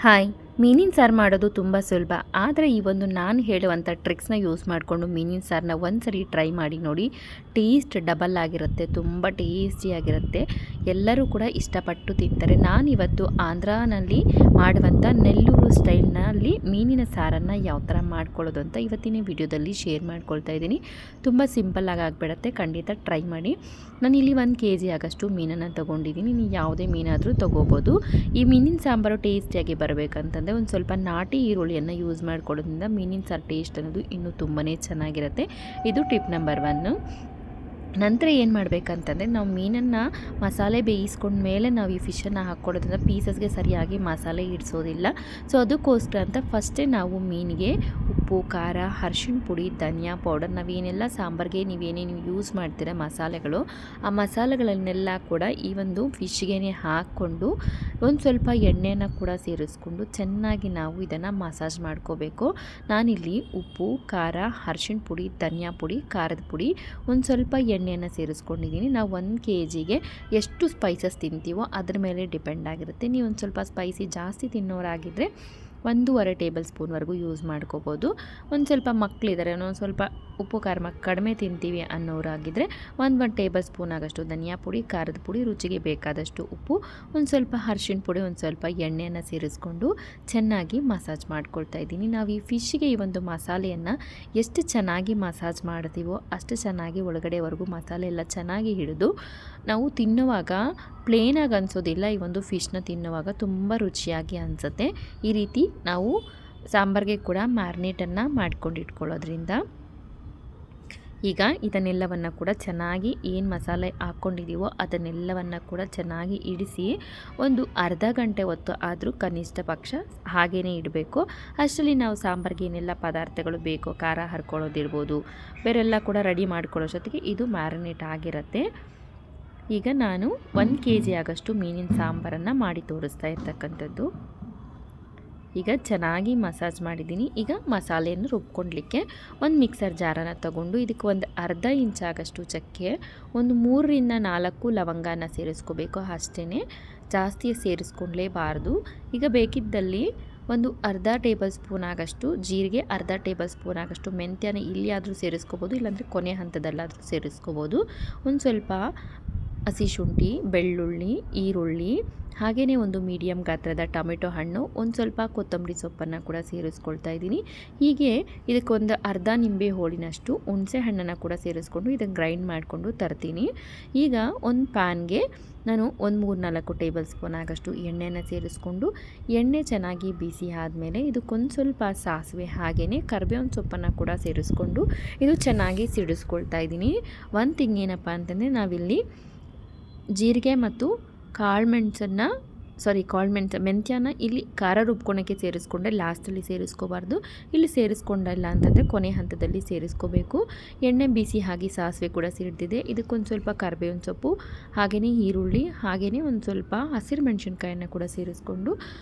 Hi, ಮೀನಿನ ಸಾರು ಮಾಡೋದು ತುಂಬ ಸುಲಭ. ಆದರೆ ಈ ಒಂದು ನಾನು ಹೇಳುವಂಥ ಟ್ರಿಕ್ಸ್ನ ಯೂಸ್ ಮಾಡಿಕೊಂಡು ಮೀನಿನ ಸಾರನ್ನ ಒಂದ್ಸರಿ ಟ್ರೈ ಮಾಡಿ ನೋಡಿ. ಟೇಸ್ಟ್ ಡಬಲ್ ಆಗಿರುತ್ತೆ, ತುಂಬ ಟೇಸ್ಟಿಯಾಗಿರುತ್ತೆ. ಎಲ್ಲರೂ ಕೂಡ ಇಷ್ಟಪಟ್ಟು ತಿಂತಾರೆ. ನಾನಿವತ್ತು ಆಂಧ್ರಾನಲ್ಲಿ ಮಾಡುವಂಥ ನೆಲ್ಲೂರು ಸ್ಟೈಲ್ನಲ್ಲಿ ಮೀನಿನ ಸಾರನ್ನು ಯಾವ ಥರ ಮಾಡ್ಕೊಳ್ಳೋದು ಅಂತ ಇವತ್ತಿನ ವಿಡಿಯೋದಲ್ಲಿ ಶೇರ್ ಮಾಡ್ಕೊಳ್ತಾ ಇದ್ದೀನಿ. ತುಂಬ ಸಿಂಪಲ್ಲಾಗಿ ಆಗಿಬಿಡುತ್ತೆ, ಖಂಡಿತ ಟ್ರೈ ಮಾಡಿ. ನಾನಿಲ್ಲಿ 1 kg ಆಗಷ್ಟು ಮೀನನ್ನು ತೊಗೊಂಡಿದ್ದೀನಿ. ನೀವು ಯಾವುದೇ ಮೀನಾದರೂ ತೊಗೋಬೋದು. ಈ ಮೀನಿನ ಸಾಂಬಾರು ಟೇಸ್ಟಿಯಾಗಿ ಬರಬೇಕಂತಂದರೆ ಒಂದು ಸ್ವಲ್ಪ ನಾಟಿ ಈರುಳ್ಳಿಯನ್ನು ಯೂಸ್ ಮಾಡ್ಕೊಳ್ಳೋದ್ರಿಂದ ಮೀನಿನ ಸಾರು ಟೇಸ್ಟ್ ಅನ್ನೋದು ಇನ್ನೂ ತುಂಬಾ ಚೆನ್ನಾಗಿರುತ್ತೆ. ಇದು ಟಿಪ್ ನಂಬರ್ 1. ನಂತರ ಏನು ಮಾಡಬೇಕಂತಂದರೆ, ನಾವು ಮೀನನ್ನು ಮಸಾಲೆ ಬೇಯಿಸ್ಕೊಂಡ್ಮೇಲೆ ನಾವು ಈ ಫಿಶನ್ನು ಹಾಕ್ಕೊಳ್ಳೋದ್ರಿಂದ ಪೀಸಸ್ಗೆ ಸರಿಯಾಗಿ ಮಸಾಲೆ ಇಡಿಸೋದಿಲ್ಲ. ಸೊ ಅದಕ್ಕೋಸ್ಕರ ಅಂತ ಫಸ್ಟೇ ನಾವು ಮೀನಿಗೆ ಉಪ್ಪು, ಖಾರ, ಅರಿಶಿಣ ಪುಡಿ, ಧನಿಯಾ ಪೌಡರ್, ನಾವೇನೆಲ್ಲ ಸಾಂಬಾರಿಗೆ ನೀವೇನೇನು ಯೂಸ್ ಮಾಡ್ತೀರ ಮಸಾಲೆಗಳು, ಆ ಮಸಾಲೆಗಳನ್ನೆಲ್ಲ ಕೂಡ ಈ ಒಂದು ಫಿಶ್ಗೆ ಹಾಕ್ಕೊಂಡು ಒಂದು ಸ್ವಲ್ಪ ಎಣ್ಣೆನ ಕೂಡ ಸೇರಿಸ್ಕೊಂಡು ಚೆನ್ನಾಗಿ ನಾವು ಇದನ್ನು ಮಸಾಜ್ ಮಾಡ್ಕೋಬೇಕು. ನಾನಿಲ್ಲಿ ಉಪ್ಪು, ಖಾರ, ಅರಿಶಿಣ ಪುಡಿ, ಧನಿಯಾ ಪುಡಿ, ಖಾರದ ಪುಡಿ, ಒಂದು ಸ್ವಲ್ಪ ಎಣ್ಣೆಯನ್ನು ಸೇರಿಸ್ಕೊಂಡಿದ್ದೀನಿ. ನಾವು 1 kgಗೆ ಎಷ್ಟು ಸ್ಪೈಸಸ್ ತಿಂತೀವೋ ಅದ್ರ ಮೇಲೆ ಡಿಪೆಂಡ್ ಆಗಿರುತ್ತೆ. ನೀವು ಒಂದು ಸ್ವಲ್ಪ ಸ್ಪೈಸಿ ಜಾಸ್ತಿ ತಿನ್ನೋರಾಗಿದ್ದರೆ 1.5 ಟೇಬಲ್ ಸ್ಪೂನ್ವರೆಗೂ ಯೂಸ್ ಮಾಡ್ಕೋಬೋದು. ಒಂದು ಸ್ವಲ್ಪ ಮಕ್ಕಳಿದ್ದಾರೆ, ಒಂದು ಸ್ವಲ್ಪ ಉಪ್ಪು ಖಾರ ಕಡಿಮೆ ತಿಂತೀವಿ ಅನ್ನೋರಾಗಿದ್ದರೆ 1 ಟೇಬಲ್ ಸ್ಪೂನ್ ಆಗಷ್ಟು ಧನಿಯಾ ಪುಡಿ, ಖಾರದ ಪುಡಿ, ರುಚಿಗೆ ಬೇಕಾದಷ್ಟು ಉಪ್ಪು, ಒಂದು ಸ್ವಲ್ಪ ಅರಿಶಿಣ ಪುಡಿ, ಒಂದು ಸ್ವಲ್ಪ ಎಣ್ಣೆಯನ್ನು ಸೇರಿಸ್ಕೊಂಡು ಚೆನ್ನಾಗಿ ಮಸಾಜ್ ಮಾಡ್ಕೊಳ್ತಾ ಇದ್ದೀನಿ. ನಾವು ಈ ಫಿಶ್ಗೆ ಈ ಒಂದು ಮಸಾಲೆಯನ್ನು ಎಷ್ಟು ಚೆನ್ನಾಗಿ ಮಸಾಜ್ ಮಾಡ್ತೀವೋ ಅಷ್ಟು ಚೆನ್ನಾಗಿ ಒಳಗಡೆವರೆಗೂ ಮಸಾಲೆ ಎಲ್ಲ ಚೆನ್ನಾಗಿ ಹಿಡಿದು ನಾವು ತಿನ್ನುವಾಗ ಪ್ಲೇನಾಗಿ ಅನಿಸೋದಿಲ್ಲ. ಈ ಒಂದು ಫಿಶ್ನ ತಿನ್ನುವಾಗ ತುಂಬ ರುಚಿಯಾಗಿ ಅನಿಸುತ್ತೆ. ಈ ರೀತಿ ನಾವು ಸಾಂಬಾರಿಗೆ ಕೂಡ ಮ್ಯಾರಿನೇಟನ್ನು ಮಾಡ್ಕೊಂಡು ಇಟ್ಕೊಳ್ಳೋದ್ರಿಂದ. ಈಗ ಇದನ್ನೆಲ್ಲವನ್ನು ಕೂಡ ಚೆನ್ನಾಗಿ ಏನು ಮಸಾಲೆ ಹಾಕ್ಕೊಂಡಿದ್ದೀವೋ ಅದನ್ನೆಲ್ಲವನ್ನು ಕೂಡ ಚೆನ್ನಾಗಿ ಇಡಿಸಿ ಒಂದು ಅರ್ಧ ಗಂಟೆ ಹೊತ್ತು ಆದರೂ ಕನಿಷ್ಠ ಪಕ್ಷ ಹಾಗೇ ಇಡಬೇಕು. ಅಷ್ಟರಲ್ಲಿ ನಾವು ಸಾಂಬಾರಿಗೆ ಏನೆಲ್ಲ ಪದಾರ್ಥಗಳು ಬೇಕೋ, ಖಾರ ಹರ್ಕೊಳ್ಳೋದಿರ್ಬೋದು, ಬೇರೆಲ್ಲ ಕೂಡ ರೆಡಿ ಮಾಡ್ಕೊಳ್ಳೋಷ್ಟೊತ್ತಿಗೆ ಇದು ಮ್ಯಾರಿನೇಟ್ ಆಗಿರುತ್ತೆ. ಈಗ ನಾನು 1 kg ಆಗಷ್ಟು ಮೀನಿನ ಸಾಂಬಾರನ್ನು ಮಾಡಿ ತೋರಿಸ್ತಾ ಇರ್ತಕ್ಕಂಥದ್ದು. ಈಗ ಚೆನ್ನಾಗಿ ಮಸಾಜ್ ಮಾಡಿದ್ದೀನಿ. ಈಗ ಮಸಾಲೆಯನ್ನು ರುಬ್ಕೊಳ್ಳಲಿಕ್ಕೆ ಒಂದು ಮಿಕ್ಸರ್ ಜಾರನ್ನು ತಗೊಂಡು ಇದಕ್ಕೆ ಒಂದು ಅರ್ಧ ಇಂಚ್ ಆಗಷ್ಟು ಚಕ್ಕೆ, ಒಂದು 3ರಿಂದ 4 ಲವಂಗನ ಸೇರಿಸ್ಕೋಬೇಕು. ಅಷ್ಟೇ, ಜಾಸ್ತಿ ಸೇರಿಸ್ಕೊಳ್ಳೇಬಾರ್ದು. ಈಗ ಬೇಕಿದ್ದಲ್ಲಿ ಒಂದು ಅರ್ಧ ಟೇಬಲ್ ಸ್ಪೂನ್ ಆಗಷ್ಟು ಜೀರಿಗೆ, ಅರ್ಧ ಟೇಬಲ್ ಸ್ಪೂನ್ ಆಗಷ್ಟು ಮೆಂತ್ಯನ ಇಲ್ಲಿ ಆದರೂ ಸೇರಿಸ್ಕೋಬೋದು, ಇಲ್ಲಾಂದರೆ ಕೊನೆ ಹಂತದಲ್ಲಾದರೂ ಸೇರಿಸ್ಕೋಬೋದು. ಒಂದು ಸ್ವಲ್ಪ ಹಸಿ ಶುಂಠಿ, ಬೆಳ್ಳುಳ್ಳಿ, ಈರುಳ್ಳಿ, ಹಾಗೆಯೇ ಒಂದು ಮೀಡಿಯಮ್ ಗಾತ್ರದ ಟೊಮೆಟೊ ಹಣ್ಣು, ಒಂದು ಸ್ವಲ್ಪ ಕೊತ್ತಂಬರಿ ಸೊಪ್ಪನ್ನು ಕೂಡ ಸೇರಿಸ್ಕೊಳ್ತಾ ಇದ್ದೀನಿ. ಹೀಗೆ ಇದಕ್ಕೊಂದು ಅರ್ಧ ನಿಂಬೆ ಹೋಳಿನಷ್ಟು ಹುಣಸೆ ಹಣ್ಣನ್ನು ಕೂಡ ಸೇರಿಸ್ಕೊಂಡು ಇದನ್ನು ಗ್ರೈಂಡ್ ಮಾಡಿಕೊಂಡು ತರ್ತೀನಿ. ಈಗ ಒಂದು ಪ್ಯಾನ್ಗೆ ನಾನು ಒಂದು 3-4 ಟೇಬಲ್ ಸ್ಪೂನ್ ಆಗಷ್ಟು ಎಣ್ಣೆಯನ್ನು ಸೇರಿಸ್ಕೊಂಡು, ಎಣ್ಣೆ ಚೆನ್ನಾಗಿ ಬಿಸಿ ಆದಮೇಲೆ ಇದಕ್ಕೊಂದು ಸ್ವಲ್ಪ ಸಾಸಿವೆ ಹಾಗೆಯೇ ಕರಿಬೇವಿನ ಸೊಪ್ಪನ್ನು ಕೂಡ ಸೇರಿಸ್ಕೊಂಡು ಇದು ಚೆನ್ನಾಗಿ ಸಿಡಿಸ್ಕೊಳ್ತಾ ಇದ್ದೀನಿ. ಒಂದು ಥಿಂಗ್ ಏನಪ್ಪ ಅಂತಂದರೆ, ನಾವಿಲ್ಲಿ ಜೀರಿಗೆ ಮತ್ತು ಮೆಂತ್ಯನ ಇಲ್ಲಿ ಖಾರ ರುಬ್ಕೊಳಕ್ಕೆ ಸೇರಿಸ್ಕೊಂಡ್ರೆ ಲಾಸ್ಟಲ್ಲಿ ಸೇರಿಸ್ಕೋಬಾರ್ದು. ಇಲ್ಲಿ ಸೇರಿಸ್ಕೊಂಡಿಲ್ಲ ಅಂತಂದರೆ ಕೊನೆ ಹಂತದಲ್ಲಿ ಸೇರಿಸ್ಕೋಬೇಕು. ಎಣ್ಣೆ ಬಿಸಿ ಆಗಿ ಸಾಸಿವೆ ಕೂಡ ಸಿಡಿದಿದೆ. ಇದಕ್ಕೊಂದು ಸ್ವಲ್ಪ ಕರಿಬೇವಿನ ಸೊಪ್ಪು, ಹಾಗೆಯೇ ಈರುಳ್ಳಿ, ಹಾಗೆಯೇ ಒಂದು ಸ್ವಲ್ಪ ಹಸಿರು ಮೆಣಸಿನ್ಕಾಯನ್ನು ಕೂಡ ಸೇರಿಸ್ಕೊಂಡು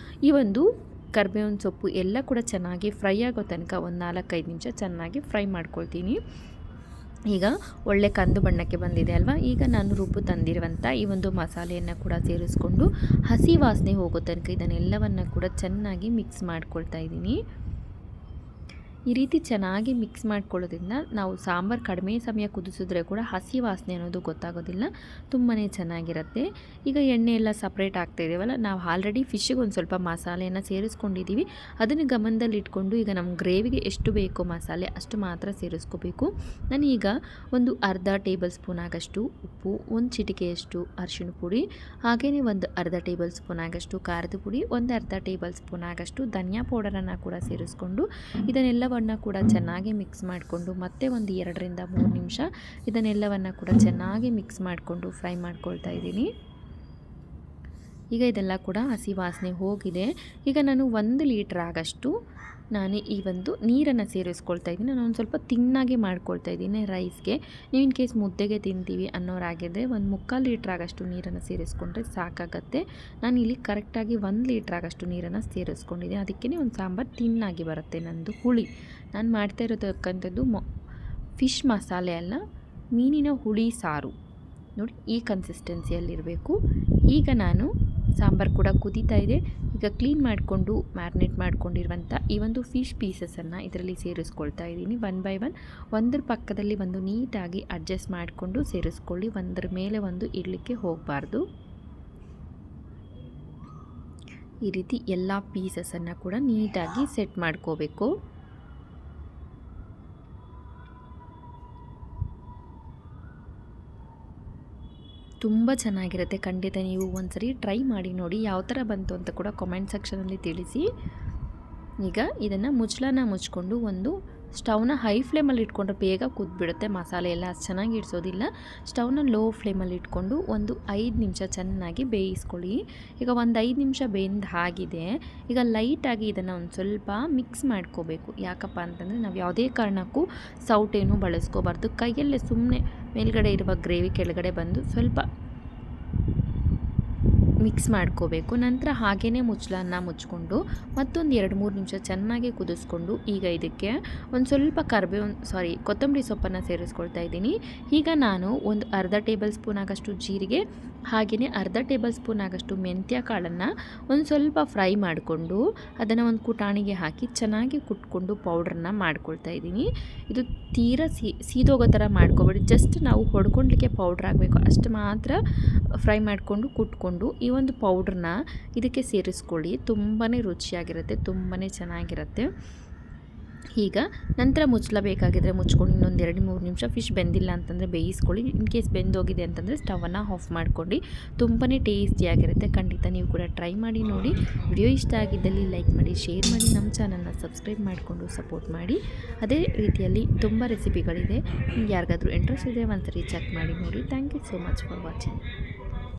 ಈ ಒಂದು ಕರಿಬೇವಿನ ಸೊಪ್ಪು ಎಲ್ಲ ಕೂಡ ಚೆನ್ನಾಗಿ ಫ್ರೈ ಆಗೋ ತನಕ ಒಂದು 4-5 ನಿಮಿಷ ಚೆನ್ನಾಗಿ ಫ್ರೈ ಮಾಡ್ಕೊಳ್ತೀನಿ. ಈಗ ಒಳ್ಳೆ ಕಂದು ಬಣ್ಣಕ್ಕೆ ಬಂದಿದೆ ಅಲ್ವಾ. ಈಗ ನಾನು ರುಬ್ಬು ತಂದಿರುವಂಥ ಈ ಒಂದು ಮಸಾಲೆಯನ್ನು ಕೂಡ ಸೇರಿಸ್ಕೊಂಡು ಹಸಿ ವಾಸನೆ ಹೋಗೋ ತನಕ ಇದನ್ನೆಲ್ಲವನ್ನು ಕೂಡ ಚೆನ್ನಾಗಿ ಮಿಕ್ಸ್ ಮಾಡ್ಕೊಳ್ತಾ ಇದ್ದೀನಿ. ಈ ರೀತಿ ಚೆನ್ನಾಗಿ ಮಿಕ್ಸ್ ಮಾಡ್ಕೊಳ್ಳೋದ್ರಿಂದ ನಾವು ಸಾಂಬಾರು ಕಡಿಮೆ ಸಮಯ ಕುದಿಸಿದ್ರೆ ಕೂಡ ಹಸಿ ವಾಸನೆ ಅನ್ನೋದು ಗೊತ್ತಾಗೋದಿಲ್ಲ, ತುಂಬಾ ಚೆನ್ನಾಗಿರುತ್ತೆ. ಈಗ ಎಣ್ಣೆ ಎಲ್ಲ ಸಪ್ರೇಟ್ ಆಗ್ತಾ ಇದೆಯಲ್ಲ, ನಾವು ಆಲ್ರೆಡಿ ಫಿಶ್ಗೆ ಒಂದು ಸ್ವಲ್ಪ ಮಸಾಲೆಯನ್ನು ಸೇರಿಸ್ಕೊಂಡಿದ್ದೀವಿ. ಅದನ್ನು ಗಮನದಲ್ಲಿ ಇಟ್ಕೊಂಡು ಈಗ ನಮ್ಮ ಗ್ರೇವಿಗೆ ಎಷ್ಟು ಬೇಕೋ ಮಸಾಲೆ ಅಷ್ಟು ಮಾತ್ರ ಸೇರಿಸ್ಕೋಬೇಕು. ನಾನೀಗ ಒಂದು ಅರ್ಧ ಟೇಬಲ್ ಸ್ಪೂನ್ ಆಗಷ್ಟು ಉಪ್ಪು, ಒಂದು ಚಿಟಿಕೆಯಷ್ಟು ಅರಿಶಿಣ ಪುಡಿ, ಹಾಗೆಯೇ ಒಂದು ಅರ್ಧ ಟೇಬಲ್ ಸ್ಪೂನ್ ಆಗಷ್ಟು ಖಾರದ ಪುಡಿ, ಒಂದು ಅರ್ಧ ಟೇಬಲ್ ಸ್ಪೂನ್ ಆಗಷ್ಟು ಧನಿಯಾ ಪೌಡರನ್ನು ಕೂಡ ಸೇರಿಸ್ಕೊಂಡು ಇದನ್ನೆಲ್ಲವನ್ನು ಕೂಡ ಚೆನ್ನಾಗಿ ಮಿಕ್ಸ್ ಮಾಡಿಕೊಂಡು ಮತ್ತೆ ಒಂದು 2ರಿಂದ 3 ನಿಮಿಷ ಇದನ್ನೆಲ್ಲವನ್ನು ಕೂಡ ಚೆನ್ನಾಗಿ ಮಿಕ್ಸ್ ಮಾಡಿಕೊಂಡು ಫ್ರೈ ಮಾಡ್ಕೊಳ್ತಾ ಇದ್ದೀನಿ. ಈಗ ಇದೆಲ್ಲ ಕೂಡ ಹಸಿ ವಾಸನೆ ಹೋಗಿದೆ. ಈಗ ನಾನು 1 ಲೀಟ್ರ್ ಆಗಷ್ಟು ಈ ಒಂದು ನೀರನ್ನು ಸೇರಿಸ್ಕೊಳ್ತಾ ಇದ್ದೀನಿ. ನಾನು ಒಂದು ಸ್ವಲ್ಪ ತಿನ್ನಾಗಿ ಮಾಡ್ಕೊಳ್ತಾ ಇದ್ದೀನಿ ರೈಸ್ಗೆ. ನೀವು ಇನ್ ಕೇಸ್ ಮುದ್ದೆಗೆ ತಿಂತೀವಿ ಅನ್ನೋರಾಗಿದ್ದರೆ 1/4 ಲೀಟ್ರ್ ಆಗಷ್ಟು ನೀರನ್ನು ಸೇರಿಸ್ಕೊಂಡ್ರೆ ಸಾಕಾಗತ್ತೆ. ನಾನಿಲ್ಲಿ ಕರೆಕ್ಟಾಗಿ 1 ಲೀಟ್ರ್ ಆಗಷ್ಟು ನೀರನ್ನು ಸೇರಿಸ್ಕೊಂಡಿದ್ದೀನಿ. ಅದಕ್ಕೇ ಒಂದು ಸಾಂಬಾರು ತಿನ್ನಾಗಿ ಬರುತ್ತೆ. ನಂದು ಹುಳಿ, ನಾನು ಮಾಡ್ತಾ ಇರೋದಕ್ಕಂಥದ್ದು ಫಿಶ್ ಮಸಾಲೆ ಅಲ್ಲ, ಮೀನಿನ ಹುಳಿ ಸಾರು ನೋಡಿ, ಈ ಕನ್ಸಿಸ್ಟೆನ್ಸಿಯಲ್ಲಿರಬೇಕು. ಈಗ ನಾನು ಸಾಂಬಾರು ಕೂಡ ಕುದೀತಾ ಇದೆ. ಈಗ ಕ್ಲೀನ್ ಮಾಡಿಕೊಂಡು ಮ್ಯಾರಿನೇಟ್ ಮಾಡ್ಕೊಂಡಿರುವಂಥ ಈ ಒಂದು ಫಿಶ್ ಪೀಸಸನ್ನು ಇದರಲ್ಲಿ ಸೇರಿಸ್ಕೊಳ್ತಾ ಇದ್ದೀನಿ. ಒನ್ ಬೈ ಒನ್ ಒಂದರ ಪಕ್ಕದಲ್ಲಿ ಒಂದು ನೀಟಾಗಿ ಅಡ್ಜಸ್ಟ್ ಮಾಡಿಕೊಂಡು ಸೇರಿಸ್ಕೊಳ್ಳಿ. ಒಂದರ ಮೇಲೆ ಒಂದು ಇಡಲಿಕ್ಕೆ ಹೋಗಬಾರ್ದು. ಈ ರೀತಿ ಎಲ್ಲ ಪೀಸಸನ್ನು ಕೂಡ ನೀಟಾಗಿ ಸೆಟ್ ಮಾಡ್ಕೋಬೇಕು. ತುಂಬ ಚೆನ್ನಾಗಿರುತ್ತೆ. ಖಂಡಿತ ನೀವು ಒಂದ್ಸರಿ ಟ್ರೈ ಮಾಡಿ ನೋಡಿ. ಯಾವ ಥರ ಬಂತು ಅಂತ ಕೂಡ ಕಾಮೆಂಟ್ ಸೆಕ್ಷನಲ್ಲಿ ತಿಳಿಸಿ. ಈಗ ಇದನ್ನು ಮುಚ್ಚಳನ ಮುಚ್ಕೊಂಡು ಒಂದು ಸ್ಟವ್ನ ಹೈ ಫ್ಲೇಮಲ್ಲಿ ಇಟ್ಕೊಂಡ್ರೆ ಬೇಗ ಕುದ್ಬಿಡುತ್ತೆ. ಮಸಾಲೆ ಎಲ್ಲ ಅಷ್ಟು ಚೆನ್ನಾಗಿ ಇಡಿಸೋದಿಲ್ಲ. ಸ್ಟವ್ನ ಲೋ ಫ್ಲೇಮಲ್ಲಿ ಇಟ್ಕೊಂಡು ಒಂದು 5 ನಿಮಿಷ ಚೆನ್ನಾಗಿ ಬೇಯಿಸ್ಕೊಳ್ಳಿ. ಈಗ ಒಂದು 5 ನಿಮಿಷ ಬೆಂದು ಆಗಿದೆ. ಈಗ ಲೈಟಾಗಿ ಇದನ್ನು ಒಂದು ಸ್ವಲ್ಪ ಮಿಕ್ಸ್ ಮಾಡ್ಕೋಬೇಕು. ಯಾಕಪ್ಪ ಅಂತಂದರೆ ನಾವು ಯಾವುದೇ ಕಾರಣಕ್ಕೂ ಸೌಟೇನು ಬಳಸ್ಕೋಬಾರ್ದು. ಕೈಯಲ್ಲೇ ಸುಮ್ಮನೆ ಮೇಲ್ಗಡೆ ಇರುವ ಗ್ರೇವಿ ಕೆಳಗಡೆ ಬಂದು ಸ್ವಲ್ಪ ಮಿಕ್ಸ್ ಮಾಡ್ಕೋಬೇಕು. ನಂತರ ಹಾಗೇ ಮುಚ್ಚಳನ ಮುಚ್ಕೊಂಡು ಮತ್ತೊಂದು 2-3 ನಿಮಿಷ ಚೆನ್ನಾಗಿ ಕುದಿಸ್ಕೊಂಡು ಈಗ ಇದಕ್ಕೆ ಒಂದು ಸ್ವಲ್ಪ ಕೊತ್ತಂಬರಿ ಸೊಪ್ಪನ್ನು ಸೇರಿಸ್ಕೊಳ್ತಾ ಇದ್ದೀನಿ. ಈಗ ನಾನು ಒಂದು ಅರ್ಧ ಟೇಬಲ್ ಸ್ಪೂನ್ ಆಗಷ್ಟು ಜೀರಿಗೆ ಹಾಗೆಯೇ ಅರ್ಧ ಟೇಬಲ್ ಸ್ಪೂನ್ ಆಗಷ್ಟು ಮೆಂತ್ಯ ಕಾಳನ್ನು ಒಂದು ಸ್ವಲ್ಪ ಫ್ರೈ ಮಾಡಿಕೊಂಡು ಅದನ್ನು ಒಂದು ಕುಟಾಣಿಗೆ ಹಾಕಿ ಚೆನ್ನಾಗಿ ಕುಟ್ಕೊಂಡು ಪೌಡ್ರನ್ನ ಮಾಡ್ಕೊಳ್ತಾ ಇದ್ದೀನಿ. ಇದು ತೀರಾ ಸೀದೋಗೋ ಥರ ಮಾಡ್ಕೊಬೇಡಿ. ಜಸ್ಟ್ ನಾವು ಹೊಡ್ಕೊಳ್ಲಿಕ್ಕೆ ಪೌಡ್ರ್ ಆಗಬೇಕು ಅಷ್ಟು ಮಾತ್ರ ಫ್ರೈ ಮಾಡಿಕೊಂಡು ಕುಟ್ಕೊಂಡು ಈ ಒಂದು ಪೌಡ್ರನ್ನ ಇದಕ್ಕೆ ಸೇರಿಸ್ಕೊಳ್ಳಿ. ತುಂಬಾ ರುಚಿಯಾಗಿರುತ್ತೆ, ತುಂಬಾ ಚೆನ್ನಾಗಿರುತ್ತೆ. ಈಗ ನಂತರ ಮುಚ್ಚಲಬೇಕಾಗಿದ್ದರೆ ಮುಚ್ಕೊಂಡು ಇನ್ನೊಂದು 2-3 ನಿಮಿಷ ಫಿಶ್ ಬೆಂದಿಲ್ಲ ಅಂತಂದರೆ ಬೇಯಿಸ್ಕೊಳ್ಳಿ. ಇನ್ ಕೇಸ್ ಬೆಂದೋಗಿದೆ ಅಂತಂದರೆ ಸ್ಟವನ್ನು ಆಫ್ ಮಾಡ್ಕೊಂಡು. ತುಂಬಾ ಟೇಸ್ಟಿಯಾಗಿರುತ್ತೆ. ಖಂಡಿತ ನೀವು ಕೂಡ ಟ್ರೈ ಮಾಡಿ ನೋಡಿ. ವಿಡಿಯೋ ಇಷ್ಟ ಆಗಿದ್ದಲ್ಲಿ ಲೈಕ್ ಮಾಡಿ, ಶೇರ್ ಮಾಡಿ, ನಮ್ಮ ಚಾನಲ್ನ ಸಬ್ಸ್ಕ್ರೈಬ್ ಮಾಡಿಕೊಂಡು ಸಪೋರ್ಟ್ ಮಾಡಿ. ಅದೇ ರೀತಿಯಲ್ಲಿ ತುಂಬ ರೆಸಿಪಿಗಳಿದೆ. ಯಾರಿಗಾದರೂ ಇಂಟ್ರೆಸ್ಟ್ ಇದೆ ಒಂದ್ಸರಿ ಚೆಕ್ ಮಾಡಿ ನೋಡಿ. Thank you so much for watching.